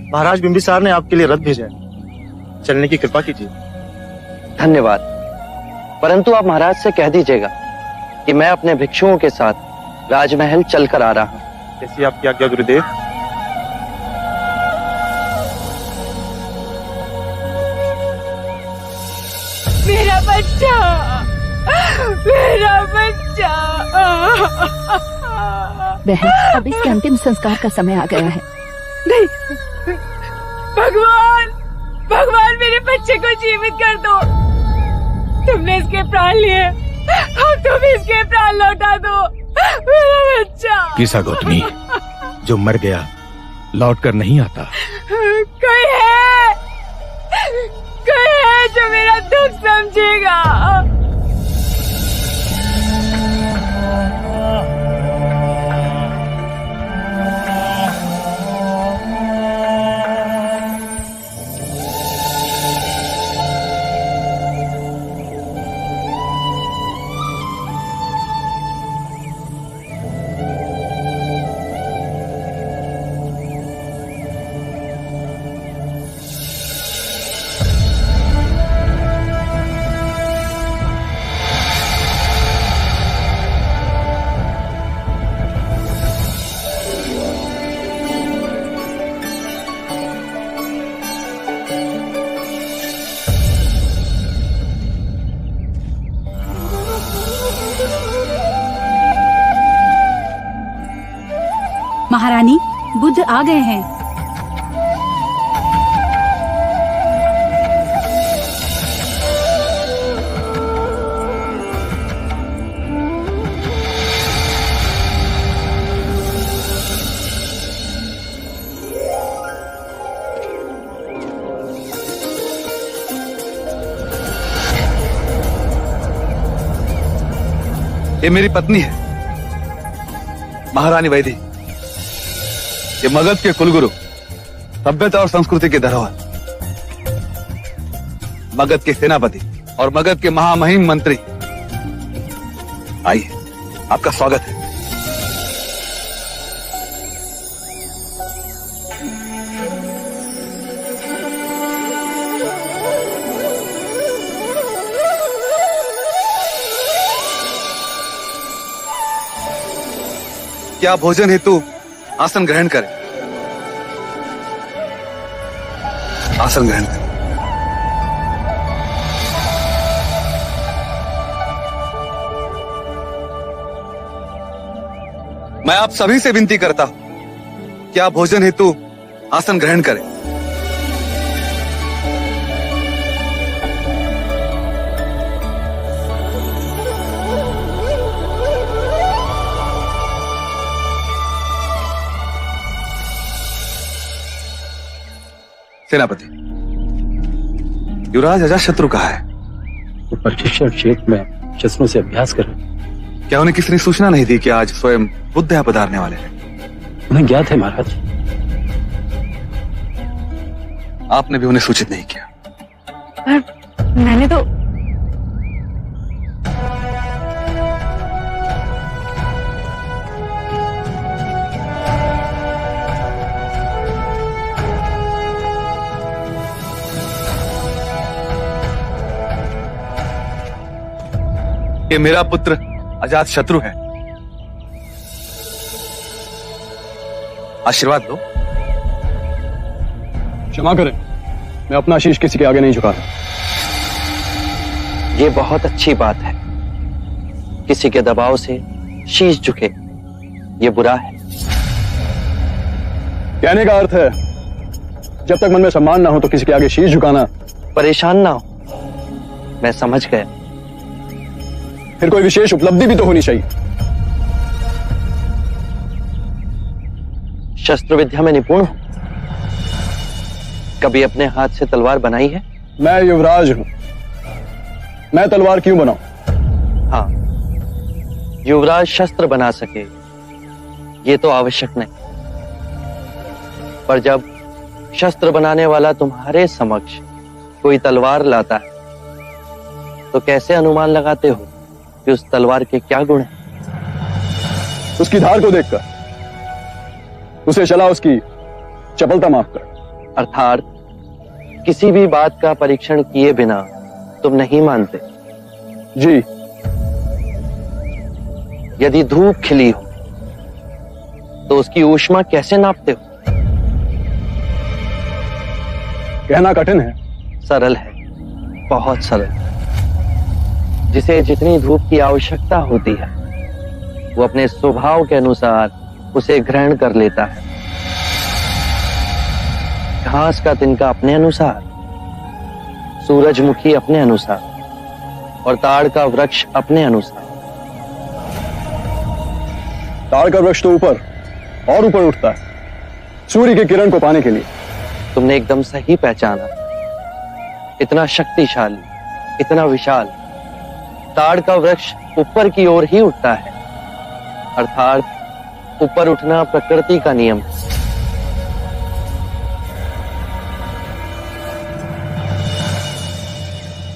महाराज बिंबिसार ने आपके लिए रथ भेजा है, चलने की कृपा कीजिए। धन्यवाद, परंतु आप महाराज से कह दीजिएगा कि मैं अपने भिक्षुओं के साथ राजमहल चलकर आ रहा हूँ। जैसी आपकी आज्ञा गुरुदेव। मेरा बच्चा, मेरा बच्चा। बहन, अब इसके अंतिम संस्कार का समय आ गया है। नहीं, भगवान, भगवान मेरे बच्चे को जीवित कर दो। तुमने इसके प्राण लिए, अब तुम इसके प्राण लौटा दो। मेरा बच्चा। किसा गौतमी, जो मर गया लौट कर नहीं आता। कोई है जो मेरा दुख समझेगा। महारानी, बुद्ध आ गए हैं। ये मेरी पत्नी है, महारानी वैदी। ये मगध के कुलगुरु, सभ्यता और संस्कृति के धरोहर, मगध के सेनापति और मगध के महामहिम मंत्री। आइए, आपका स्वागत है। क्या भोजन हेतु आसन ग्रहण करें। आसन ग्रहण करें। मैं आप सभी से विनती करता हूं कि आप भोजन हेतु आसन ग्रहण करें। सेनापति, युवराज अजातशत्रु कहाँ है? वो प्रशिक्षण क्षेत्र में शस्त्रों से अभ्यास कर रहे। क्या उन्हें किसी ने सूचना नहीं दी कि आज स्वयं बुद्ध यहाँ पधारने वाले हैं? उन्हें ज्ञात है महाराज। आपने भी उन्हें सूचित नहीं किया? पर मैंने तो ये मेरा पुत्र अजातशत्रु है। आशीर्वाद दो। क्षमा करें, मैं अपना शीश किसी के आगे नहीं झुका रहा। ये बहुत अच्छी बात है, किसी के दबाव से शीश झुके, ये बुरा है। कहने का अर्थ है, जब तक मन में सम्मान ना हो तो किसी के आगे शीश झुकाना। परेशान ना हो, मैं समझ गया। फिर कोई विशेष उपलब्धि भी तो होनी चाहिए। शस्त्र विद्या में निपुण हूं। कभी अपने हाथ से तलवार बनाई है? मैं युवराज हूं, मैं तलवार क्यों बनाऊं? हाँ, युवराज शस्त्र बना सके ये तो आवश्यक नहीं, पर जब शस्त्र बनाने वाला तुम्हारे समक्ष कोई तलवार लाता है तो कैसे अनुमान लगाते हो कि उस तलवार के क्या गुण हैं? उसकी धार को देखकर, उसे चला उसकी चपलता मापकर। अर्थात किसी भी बात का परीक्षण किए बिना तुम नहीं मानते। जी। यदि धूप खिली हो तो उसकी ऊष्मा कैसे नापते हो? कहना कठिन है। सरल है, बहुत सरल। जिसे जितनी धूप की आवश्यकता होती है वो अपने स्वभाव के अनुसार उसे ग्रहण कर लेता है। घास का तिनका अपने अनुसार, सूरजमुखी अपने अनुसार और ताड़ का वृक्ष अपने अनुसार। ताड़ का वृक्ष तो ऊपर और ऊपर उठता है सूर्य की किरण को पाने के लिए। तुमने एकदम सही पहचाना। इतना शक्तिशाली, इतना विशाल ताड़ का वृक्ष ऊपर की ओर ही उठता है, अर्थात ऊपर उठना प्रकृति का नियम है।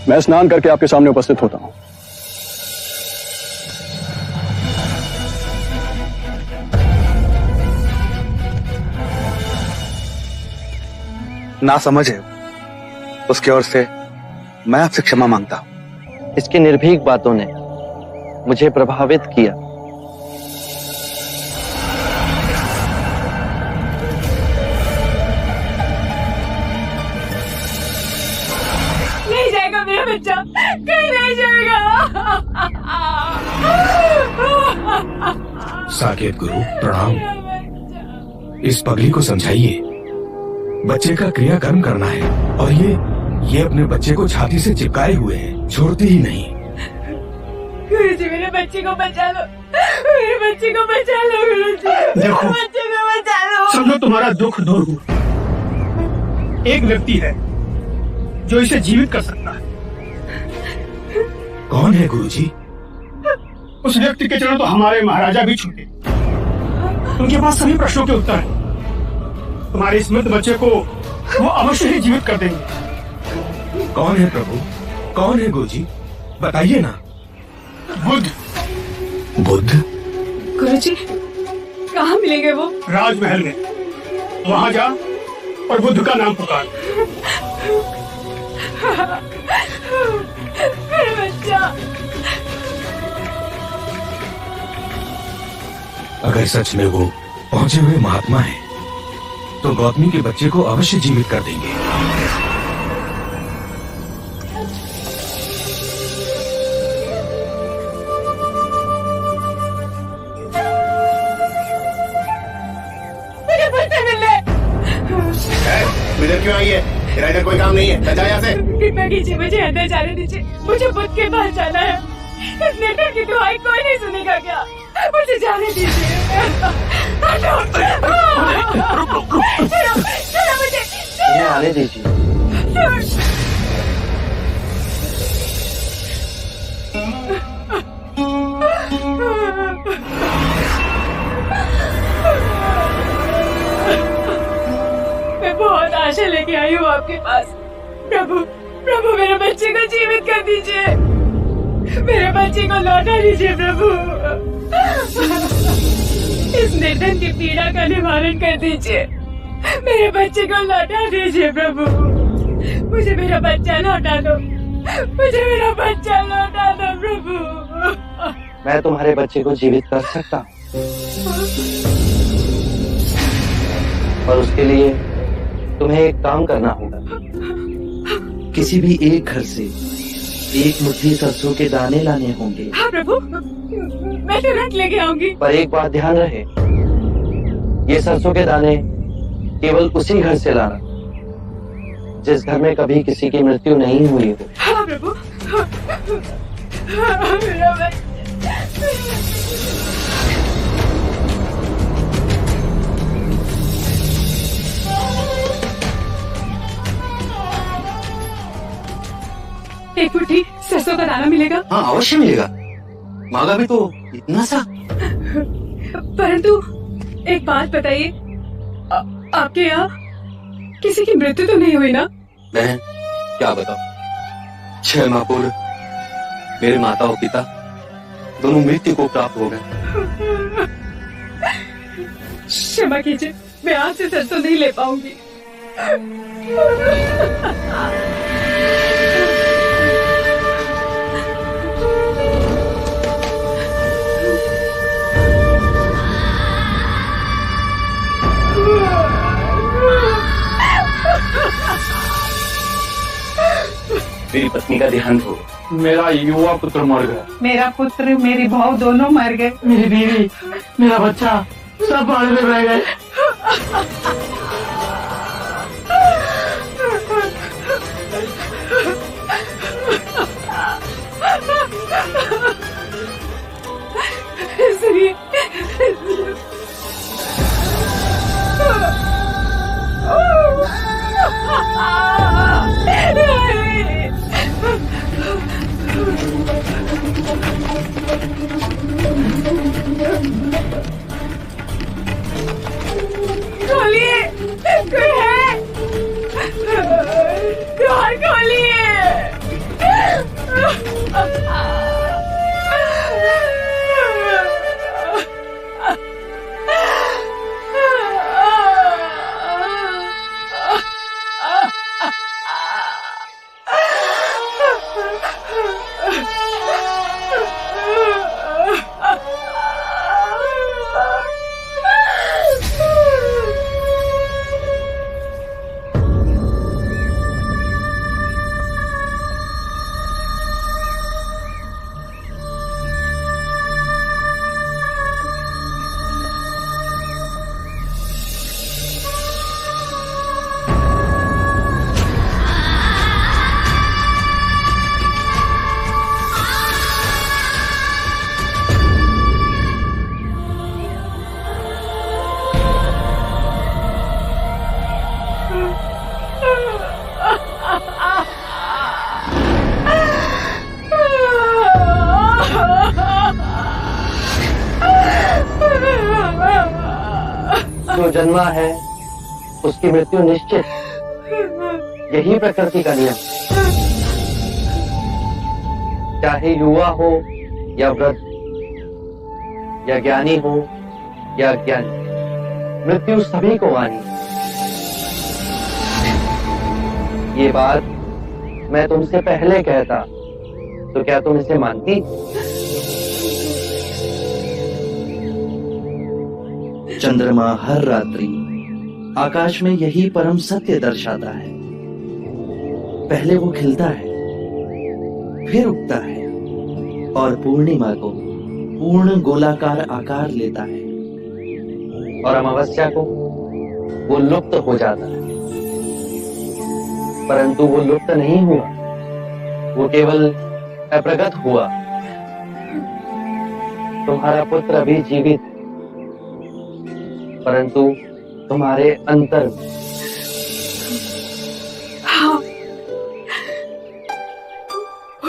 मैं स्नान करके आपके सामने उपस्थित होता हूं। ना समझे उसकी ओर से मैं आपसे क्षमा मांगता हूं। इसकी निर्भीक बातों ने मुझे प्रभावित किया। नहीं जाएगा मेरा बच्चा, कहीं नहीं जाएगा। साकेत गुरु प्रणाम। इस पगली को समझाइए, बच्चे का क्रियाकर्म करना है और ये अपने बच्चे को छाती से चिपकाए हुए है, छोड़ती ही नहीं। गुरुजी मेरे बच्चे को बचा लो, मेरे बच्चे को बचा लो गुरुजी, देखो, बच्चे को बचा लो। समझो तुम्हारा दुख दूर हुआ। एक व्यक्ति है जो इसे जीवित कर सकता है। कौन है गुरुजी? उस व्यक्ति के चरण तो हमारे महाराजा भी छूटे। उनके पास सभी प्रश्नों के उत्तर हैं। तुम्हारे इस मृत बच्चे को वो अवश्य ही जीवित कर देंगे। कौन है प्रभु? कौन है गुरुजी? बताइए ना। बुद्ध। बुद्ध? गुरुजी कहाँ मिलेंगे वो? राजमहल में। वहां जा और बुद्ध का नाम पुकार। मेरा बच्चा। अगर सच में वो पहुंचे हुए महात्मा है तो गौतमी के बच्चे को अवश्य जीवित कर देंगे। मेरे बच्चे मिले। इधर क्यों आई है? तेरा इधर कोई काम नहीं है, जा यहाँ से। कृपया कीजिए, मुझे अंदर जाने दीजिए। मुझे बुद्ध के पास जाना है। इस नेटर की दुआई कोई नहीं सुनेगा क्या? मुझे जाने दीजिए। छोड़ो मुझे। इन्हें आने दीजिए। मैं बहुत आशा लेके आई हूँ आपके पास। प्रभु, प्रभु मेरे बच्चे को जीवित कर दीजिए। मेरे बच्चे को लौटा दीजिए प्रभु। इस निर्धन की पीड़ा का निवारण कर दीजिए। मेरे बच्चे को लौटा दीजिए प्रभु। मुझे मेरा बच्चा लौटा दो। मुझे मेरा बच्चा लौटा दो प्रभु। मैं तुम्हारे बच्चे को जीवित कर सकता हूँ, पर उसके लिए तुम्हें एक काम करना होगा। किसी भी एक घर से एक मुट्ठी सरसों के दाने लाने होंगे। हाँ प्रभु, मैं तुरंत लेके आऊंगी। पर एक बात ध्यान रहे, ये सरसों के दाने केवल उसी घर से लाना जिस घर में कभी किसी की मृत्यु नहीं हुई हो। हाँ प्रभु। मेरा बच्चा। एक मुट्ठी सरसों का दाना मिलेगा? हाँ अवश्य मिलेगा। मांगा भी तो इतना सा। परंतु एक बात बताइए, आपके यहाँ किसी की मृत्यु तो नहीं हुई ना? बहन क्या बताओ, 6 माह पूर्व मेरे माता और पिता दोनों मृत्यु को प्राप्त हो गए। क्षमा कीजिए, मैं आपसे सरसों नहीं ले पाऊंगी। मेरी पत्नी का देहांत हो। मेरा युवा पुत्र मर गया। मेरा पुत्र मेरी बहू दोनों मर गए। मेरी बीवी, मेरा बच्चा सब बाढ़ में रह गए। खोलिए, कोई है? द्वार खोलिए। जो जन्मा है उसकी मृत्यु निश्चित, यही प्रकृति का नियम। चाहे युवा हो या वृद्ध, या ज्ञानी हो या अज्ञानी, मृत्यु सभी को आनी। ये बात मैं तुमसे पहले कहता तो क्या तुम इसे मानती? चंद्रमा हर रात्रि आकाश में यही परम सत्य दर्शाता है। पहले वो खिलता है, फिर उगता है और पूर्णिमा को पूर्ण गोलाकार आकार लेता है, और अमावस्या को वो लुप्त हो जाता है। परंतु वो लुप्त नहीं हुआ, वो केवल अप्रगट हुआ। तुम्हारा पुत्र अभी जीवित, परंतु तुम्हारे अंतर में। हाँ,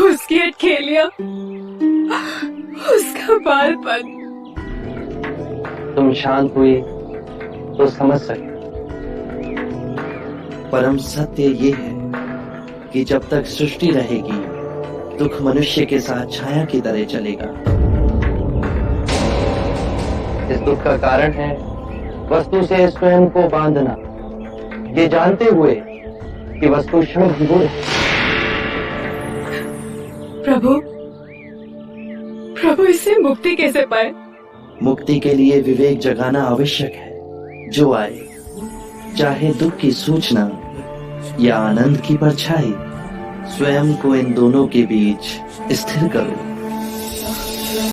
उसकी अटखेलियां, उसका बालपन। तुम शांत हुई तो समझ सके। परम सत्य ये है कि जब तक सृष्टि रहेगी, दुख मनुष्य के साथ छाया की तरह चलेगा। इस दुख का कारण है वस्तु से स्वयं को बांधना, ये जानते हुए कि वस्तु क्षणभंगुर है। प्रभु, प्रभु इससे मुक्ति कैसे पाए? मुक्ति के लिए विवेक जगाना आवश्यक है। जो आए, चाहे दुख की सूचना या आनंद की परछाई, स्वयं को इन दोनों के बीच स्थिर करो।